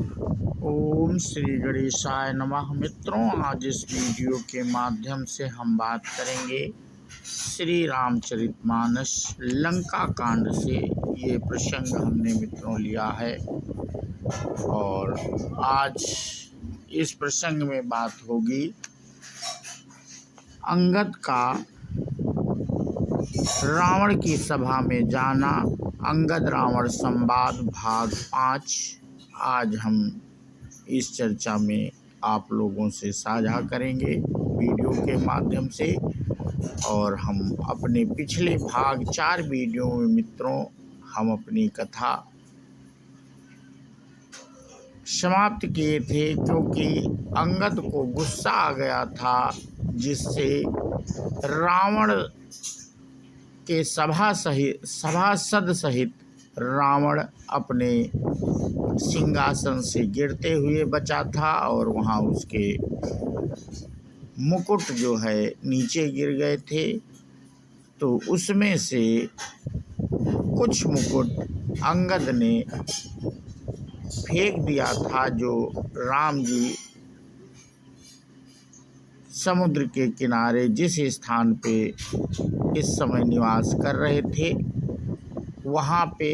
ओम श्री गणेशाय नमः। मित्रों, आज इस वीडियो के माध्यम से हम बात करेंगे श्री रामचरितमानस लंका कांड से। ये प्रसंग हमने मित्रों लिया है और आज इस प्रसंग में बात होगी अंगद का रावण की सभा में जाना। अंगद रावण संवाद भाग 5 आज हम इस चर्चा में आप लोगों से साझा करेंगे वीडियो के माध्यम से। और हम अपने पिछले भाग 4 वीडियो में मित्रों हम अपनी कथा समाप्त किए थे, क्योंकि अंगद को गुस्सा आ गया था, जिससे रावण के सभासद सहित रावण अपने सिंहासन से गिरते हुए बचा था और वहाँ उसके मुकुट जो है नीचे गिर गए थे। तो उसमें से कुछ मुकुट अंगद ने फेंक दिया था, जो राम जी समुद्र के किनारे जिस स्थान पे इस समय निवास कर रहे थे वहाँ पे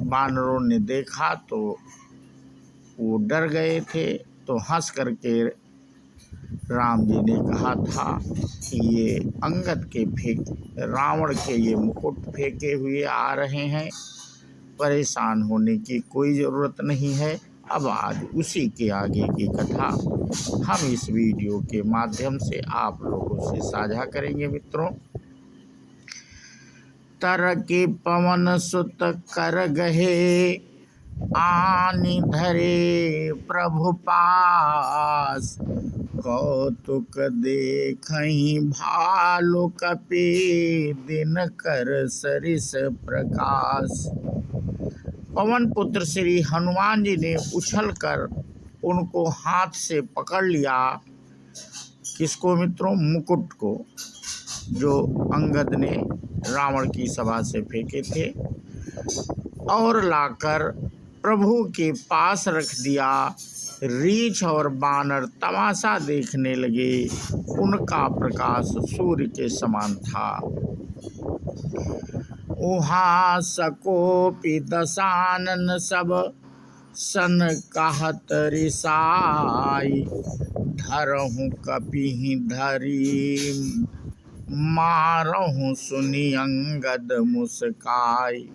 वानरों ने देखा तो वो डर गए थे। तो हंस करके राम जी ने कहा था कि ये अंगद के रावण के ये मुकुट फेंके हुए आ रहे हैं, परेशान होने की कोई ज़रूरत नहीं है। अब आज उसी के आगे की कथा हम इस वीडियो के माध्यम से आप लोगों से साझा करेंगे मित्रों। तर के पवन सुत कर गहे आनि धरे प्रभु पास, कौतुक देखहि भालु कपि दिन कर सरिस प्रकाश। पवन पुत्र श्री हनुमान जी ने उछलकर उनको हाथ से पकड़ लिया। किसको मित्रों? मुकुट को, जो अंगद ने रावण की सभा से फेंके थे, और लाकर प्रभु के पास रख दिया। रीछ और बानर तमाशा देखने लगे। उनका प्रकाश सूर्य के समान था। उहाँ सकोपि दशानन सब सन कहत रिसाई, धरहु कपिहि धरी मारहु सुनि अंगद मुस्काई।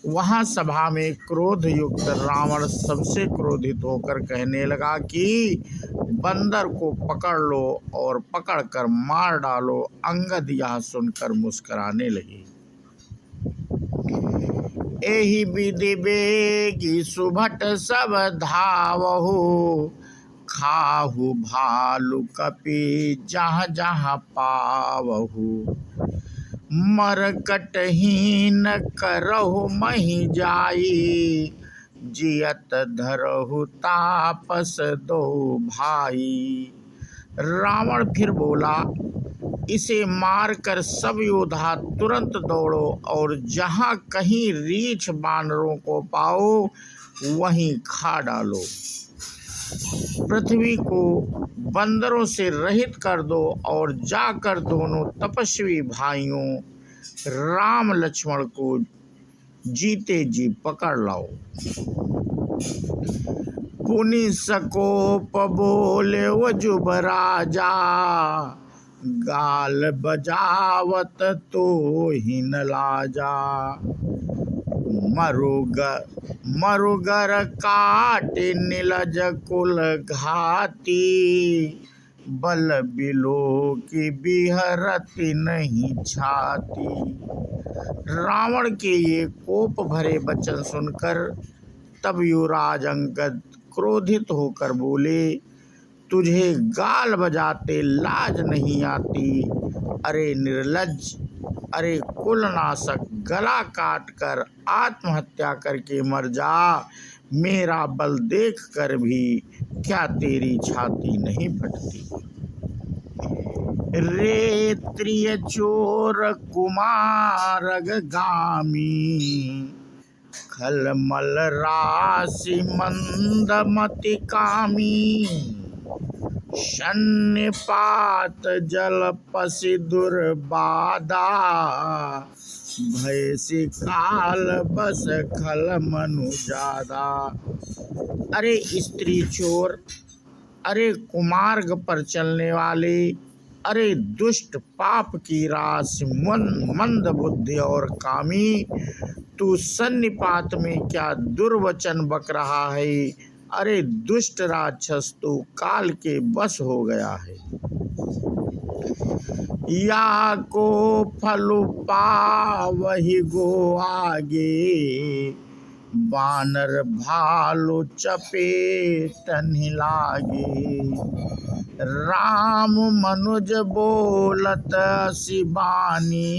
वहाँ सभा में क्रोध युक्त रावण सबसे क्रोधित होकर कहने लगा कि बंदर को पकड़ लो और पकड़कर मार डालो। अंगद यह सुनकर मुस्कुराने लगे। एहि विधि बेगी सुभट सब धावहु, खाहु भालु कपि जहाँ जहाँ पावहु, मरकटहीन करहु मही जाई, जियत धरहु तापस दो भाई। रावण फिर बोला, इसे मारकर सब योद्धा तुरंत दौड़ो और जहाँ कहीं रीछ बानरों को पाओ वहीं खा डालो। पृथ्वी को बंदरों से रहित कर दो और जाकर दोनों तपस्वी भाइयों राम लक्ष्मण को जीते जी पकड़ लाओ। पुनि सकोप बोले वो जुबराजा, गाल बजावत तो ही न लाजा, मरुगर काटे नीलज कुल घाती, बल बिलो की बिहरती नहीं छाती। रावण के ये कोप भरे वचन सुनकर तब युवराज अंगद क्रोधित होकर बोले, तुझे गाल बजाते लाज नहीं आती? अरे निर्लज्ज, अरे कुलनाशक, गला काट कर आत्महत्या करके मर जा। मेरा बल देख कर भी क्या तेरी छाती नहीं फटती? रे त्रिय चोर कुमारग गामी, खलमल राशि मंदमति कामी, सन्निपात जल पसि दुर्बाधा, भयसि काल बस खल मनु जादा। अरे स्त्री चोर, अरे कुमार्ग पर चलने वाले, अरे दुष्ट पाप की राशि मंद बुद्धि और कामी, तू सन्निपात में क्या दुर्वचन बक रहा है। अरे दुष्ट राक्षस, तू काल के बस हो गया है। या को फलु पावहि गो आगे, बानर भालु चपेटनि लागे। राम मनुज बोलत शिवानी,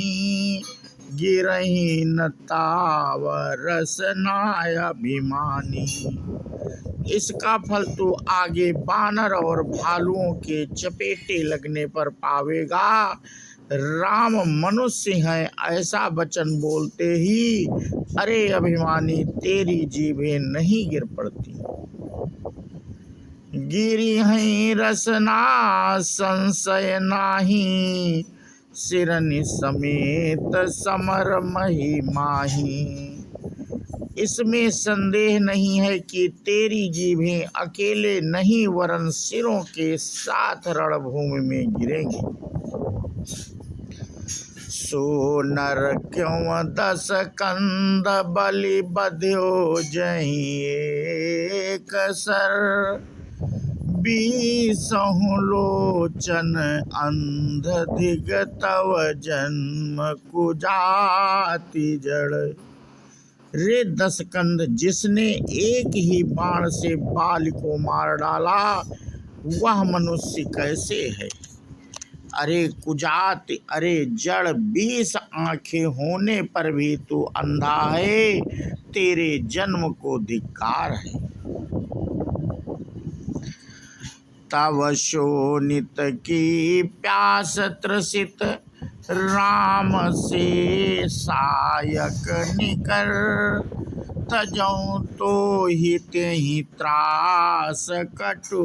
गिरही न ताव रसनाय अभिमानी। इसका फल तू आगे बानर और भालुओं के चपेटे लगने पर पावेगा। राम मनुष्य हैं ऐसा वचन बोलते ही, अरे अभिमानी, तेरी जीभें नहीं गिर पड़ती। गिरी हैं रसना संशय नाही, सिरनि समेत समर मही माही। इसमें संदेह नहीं है कि तेरी जीभें अकेले नहीं वरन सिरों के साथ रणभूमि में गिरेंगी। सो नर क्यों 10 कंद बलि बध्यो जहीं एक सर, 20 लोचन अंध धिग तव जन्म कुजाति जड़। रे 10 कंद, जिसने एक ही बाण से बाल को मार डाला, वह मनुष्य कैसे है। अरे कुजात, अरे जड़, 20 आंखें होने पर भी तू अंधा है, तेरे जन्म को धिक्कार है। तव शोणित की प्यास त्रसित, राम से सायक निकर। तजौ तो हित ही त्रास, कटु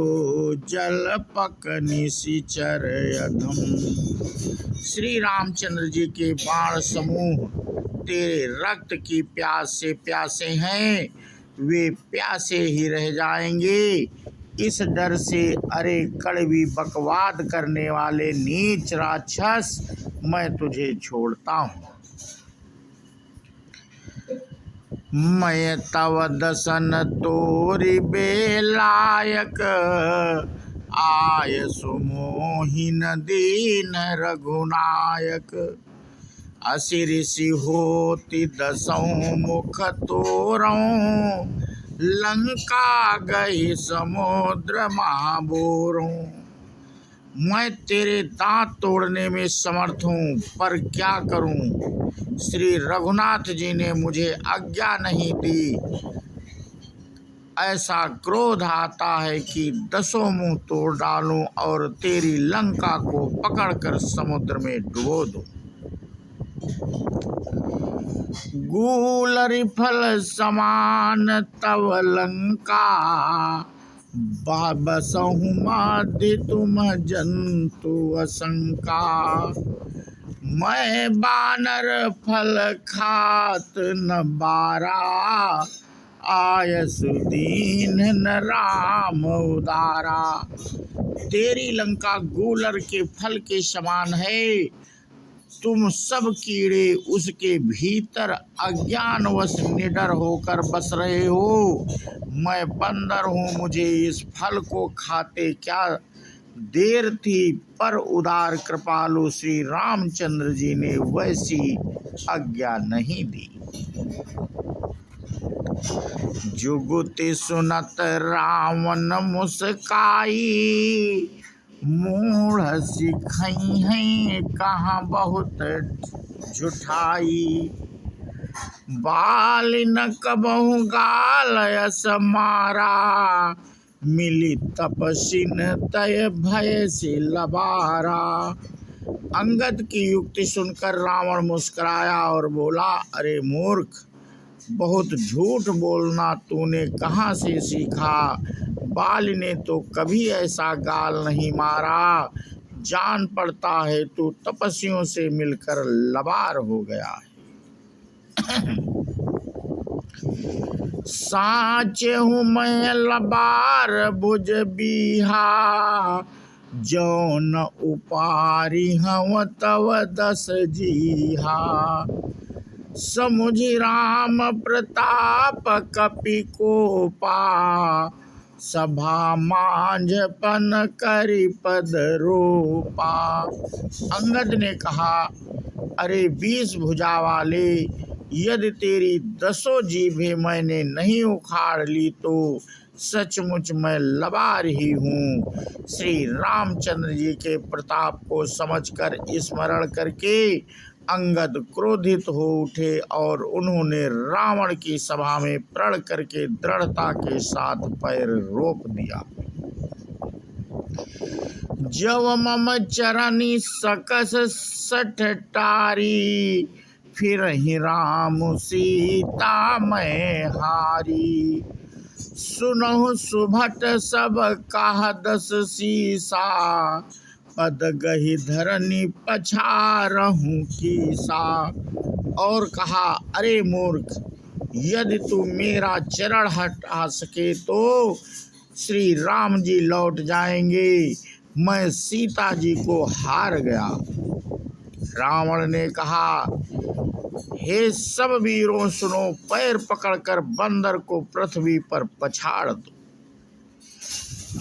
जल पक निशिचर अधम। श्री रामचंद्र जी के बाण समूह तेरे रक्त की प्यास से प्यासे हैं, वे प्यासे ही रह जाएंगे। इस डर से अरे कड़वी बकवाद करने वाले नीच राक्षस, मैं तुझे छोड़ता हूँ। मैं तव दसन तोरि बेलायक, आय सुमोहिन दीन रघुनायक। असि ऋषि होति 10 मुख तोरऊं, लंका गई समुद्र महाबोरों। मैं तेरे दांत तोड़ने में समर्थ हूँ, पर क्या करूँ, श्री रघुनाथ जी ने मुझे आज्ञा नहीं दी। ऐसा क्रोध आता है कि 10 मुंह तोड़ डालूं और तेरी लंका को पकड़कर समुद्र में डुबो दूं। गूलरि फल समान तव लंका, बसहु माधि तुम जंतु असंका। मैं बानर फल खात न बारा, आयसु दीन न राम उदारा। तेरी लंका गूलर के फल के समान है, तुम सब कीड़े उसके भीतर अज्ञानवश निडर होकर बस रहे हो। मैं बंदर हूँ, मुझे इस फल को खाते क्या देर थी, पर उदार कृपालु श्री रामचंद्र जी ने वैसी आज्ञा नहीं दी। जुगुति सुनत रावण मुस्काई, मूढ़ सिखई हैं कहाँ बहुत झुठाई। बाल न कबहु गाल यस मारा, मिली तपसिन तय भय से लबारा। अंगद की युक्ति सुनकर रावण मुस्कुराया और बोला, अरे मूर्ख, बहुत झूठ बोलना तूने कहाँ से सीखा? बाल ने तो कभी ऐसा गाल नहीं मारा। जान पड़ता है तू तपस्वियों से मिलकर लबार हो गया है। साचे हूँ मैं लबार भुज बीहा, जौन उपारी हूँ तव दस जीहा। समुझि राम प्रताप कपि कोपा, सभा मांझपन करि पद रूपा। अंगद ने कहा, अरे 20 भुजा वाले, यदि तेरी 10 जीभें मैंने नहीं उखाड़ ली तो सचमुच मैं लबार ही हूँ। श्री रामचंद्र जी के प्रताप को समझकर स्मरण करके अंगद क्रोधित हो उठे और उन्होंने रावण की सभा में प्रण करके दृढ़ता के साथ पैर रोक दिया। जब मम चरनी सकस सठटारी, फिर ही राम सीता मैं हारी। सुनहु सुभट सब कहा 10 सीसा, पद गही धरनी पछारहूँ कीसा। और कहा, अरे मूर्ख, यदि तू मेरा चरण हटा सके तो श्री राम जी लौट जाएंगे। मैं सीता जी को हार गया। रावण ने कहा, हे सब वीरों सुनो, पैर पकड़कर बंदर को पृथ्वी पर पछाड़ दो।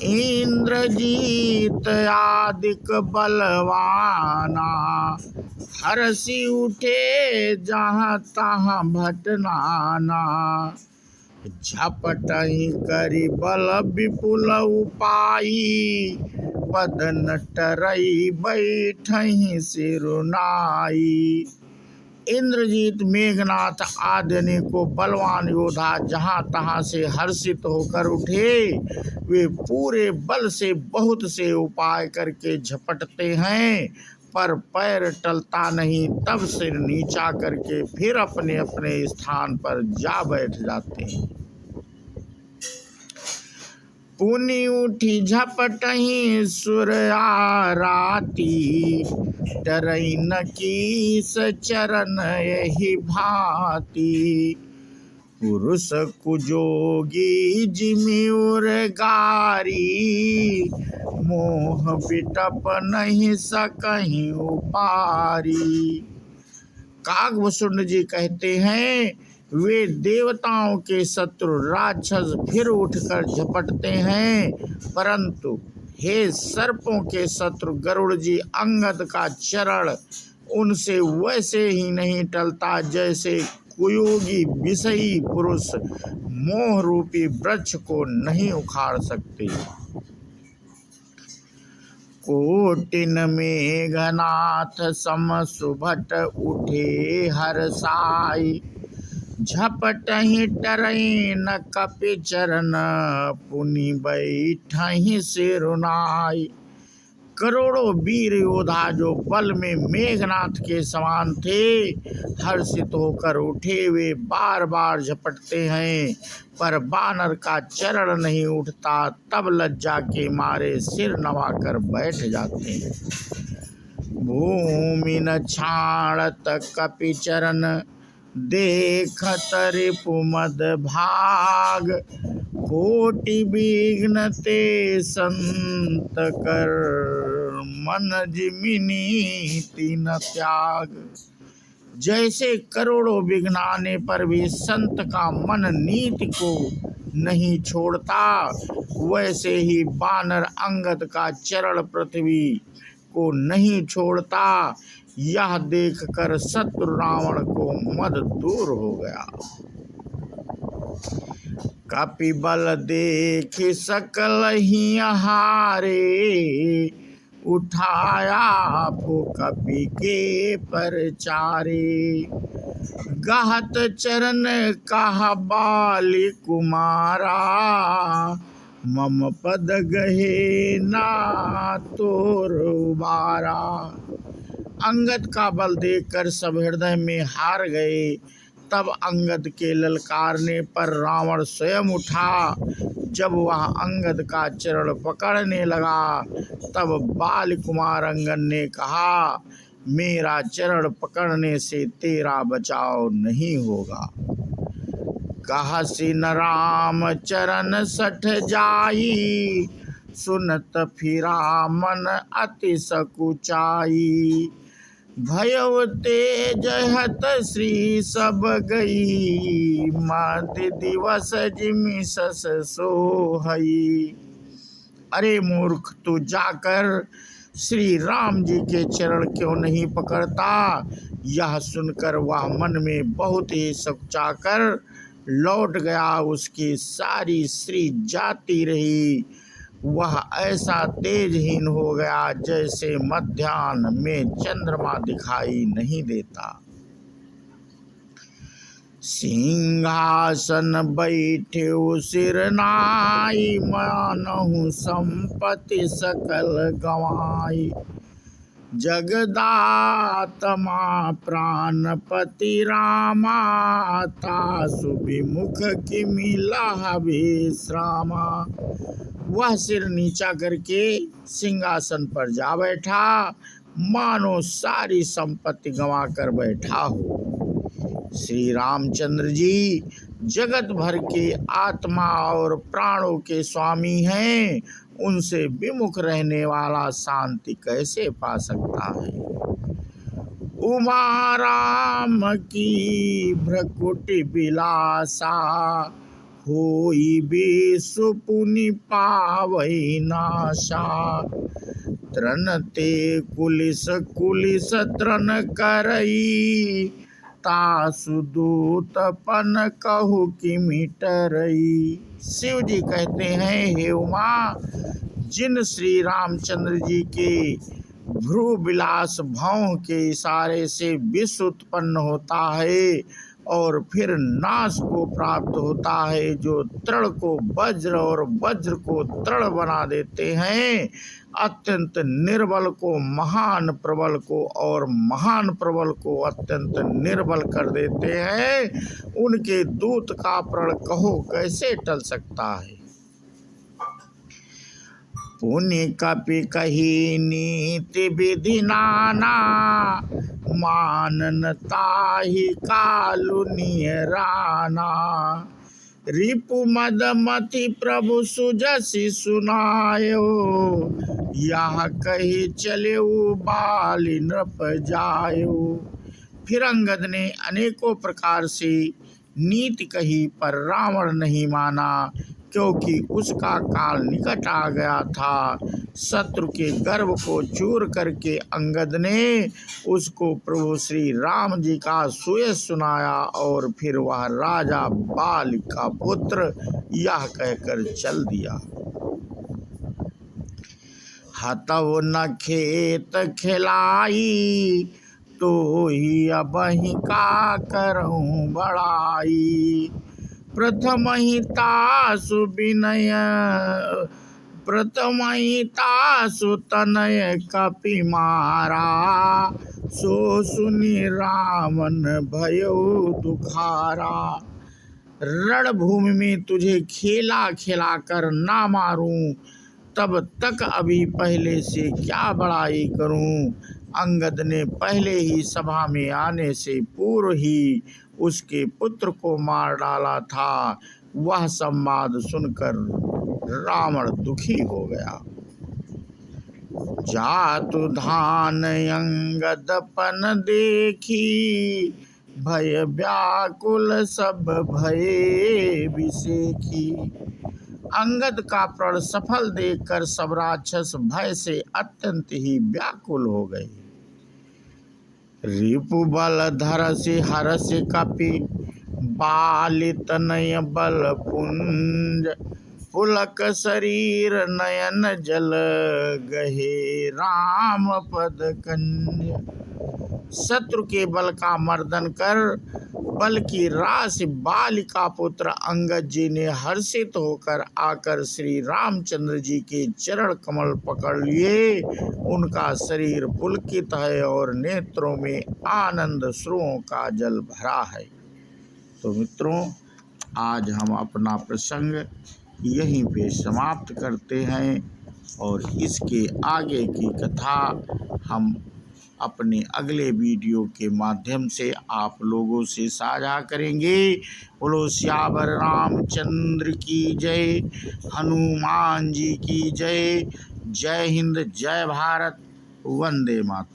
इंद्रजीत आदिक बलवाना, हरसी उठे जहाँ तहाँ भटनाना। झपटहि करि बल विपुल उपाई, पद न टरई बैठहि सिरुनाई। इंद्रजीत, मेघनाथ आदि अनेकों बलवान योद्धा जहाँ तहाँ से हर्षित होकर उठे। वे पूरे बल से बहुत से उपाय करके झपटते हैं, पर पैर टलता नहीं। तब सिर नीचा करके फिर अपने अपने स्थान पर जा बैठ जाते हैं। पुनि उठी झपटहि सुर आराती, डरई न कीस चरण यही भांति। पुरुष कुजोगी जिमिउर गारी, मोह बिटप नहीं सकहीं उपारी। कागभूषुंड जी कहते हैं, वे देवताओं के शत्रु राक्षस फिर उठकर झपटते हैं, परंतु हे सर्पों के शत्रु गरुड़ जी, अंगद का चरण उनसे वैसे ही नहीं टलता जैसे कुयोगी विषयी पुरुष मोह रूपी वृक्ष को नहीं उखाड़ सकते। कोटिन मेघनाथ सम सुभट उठे हर्षाई, झपटहि टरई न कपि चरण, पुनि बैठहि सिरुनाई। करोड़ों वीर योद्धा जो बल में मेघनाथ के समान थे, हर्षित होकर उठे। वे बार बार झपटते हैं, पर बानर का चरण नहीं उठता। तब लज्जा के मारे सिर नवाकर बैठ जाते हैं। भूमि न छाड़त कपि चरण, देखत रिपुमद भाग। कोटि विघ्न ते संत कर, मन जिमिनी तीन त्याग। जैसे करोड़ों विघ्न आने पर भी संत का मन नीति को नहीं छोड़ता, वैसे ही बानर अंगद का चरण पृथ्वी को नहीं छोड़ता। यह देखकर शत्रु रावण को मद दूर हो गया। कपि बल देख सकल ही हारे, उठाया फो कपि के परचारे। गाहत चरण कहा बाली कुमारा, मम पद गहे ना तोर उबारा। अंगद का बल देखकर सब हृदय में हार गए। तब अंगद के ललकारने पर रावण स्वयं उठा। जब वह अंगद का चरण पकड़ने लगा तब बाल कुमार अंगद ने कहा, मेरा चरण पकड़ने से तेरा बचाव नहीं होगा। कहसि न राम चरण सठ जाई, सुनत फिरा मन अति सकुचाई। भयउ तेज हत श्री सब गई, मति दिवस जिमि सस सोहई। अरे मूर्ख, तू जाकर श्री राम जी के चरण क्यों नहीं पकड़ता। यह सुनकर वह मन में बहुत ही सकुचाकर लौट गया। उसकी सारी श्री जाती रही। वह ऐसा तेजहीन हो गया जैसे मध्याह्न में चंद्रमा दिखाई नहीं देता। सिंहासन बैठे सिर नाई, मानहु संपत्ति सकल गवाई। जगदात्मा प्राणपति रामा, तासु विमुख किमि लाभे श्रामा। वह सिर नीचा करके सिंहासन पर जा बैठा, मानो सारी संपत्ति गंवा कर बैठा हो। श्री रामचंद्र जी जगत भर के आत्मा और प्राणों के स्वामी हैं। उनसे विमुख रहने वाला शांति कैसे पा सकता है। उमा राम की भ्रकुटि विलासा, होई विश्व पुनि पावई नाशा। तृण ते कुलिस कुलिस तृण करई, तासु दूतपन कहु किमि टरई। शिव जी कहते हैं, हे उमा, जिन श्री रामचंद्र जी के भ्रू विलास भौं के इशारे से विश्व उत्पन्न होता है और फिर नाश को प्राप्त होता है, जो तृण को वज्र और वज्र को तृण बना देते हैं, अत्यंत निर्बल को महान प्रबल को और महान प्रबल को अत्यंत निर्बल कर देते हैं, उनके दूत का प्रण कहो कैसे टल सकता है। पुनि कपि कही नीति विधि नाना, मानन ताहि कालु नियराना। रिपु मद मति प्रभु सुजसि सुनायो, यह कही चले बाली नृप जायो। फिर अंगद ने अनेकों प्रकार से नीति कही पर रावण नहीं माना, क्योंकि उसका काल निकट आ गया था। शत्रु के गर्व को चूर करके अंगद ने उसको प्रभु श्री राम जी का सुयश सुनाया और फिर वह राजा बाल का पुत्र यह कहकर चल दिया। हतव न खेत खिलाई, तो ही अबहि का करऊं बड़ाई। प्रथम ही तासु विनय, प्रथम ही तासु तनय कपि मारा। सो सुनि रावण भयो दुखारा। रणभूमि में तुझे खेला खिला कर ना मारूं, तब तक अभी पहले से क्या बड़ाई करूं। अंगद ने पहले ही सभा में आने से पूर्व ही उसके पुत्र को मार डाला था। वह संवाद सुनकर रावण दुखी हो गया। जातु धान अंगदपन देखी, भय व्याकुल सब भये विसेखी। अंगद का प्रण सफल देखकर सब राक्षस भय से अत्यंत ही व्याकुल हो गए। रिपु बल धरसि हरसि कपि, बालि तनय बल पुंज। पुलक शरीर नयन जल गहे, राम पद कंज। शत्रु के बल का मर्दन कर बल की राशि बालिका पुत्र अंगद जी ने हर्षित होकर आकर श्री रामचंद्र जी के चरण कमल पकड़ लिए। उनका शरीर पुलकित है और नेत्रों में आनंद श्रुओं का जल भरा है। तो मित्रों, आज हम अपना प्रसंग यहीं पे समाप्त करते हैं और इसके आगे की कथा हम अपने अगले वीडियो के माध्यम से आप लोगों से साझा करेंगे। बोलो सियावर रामचंद्र की जय, हनुमान जी की जय। जय हिंद, जय भारत, वंदे मातरम।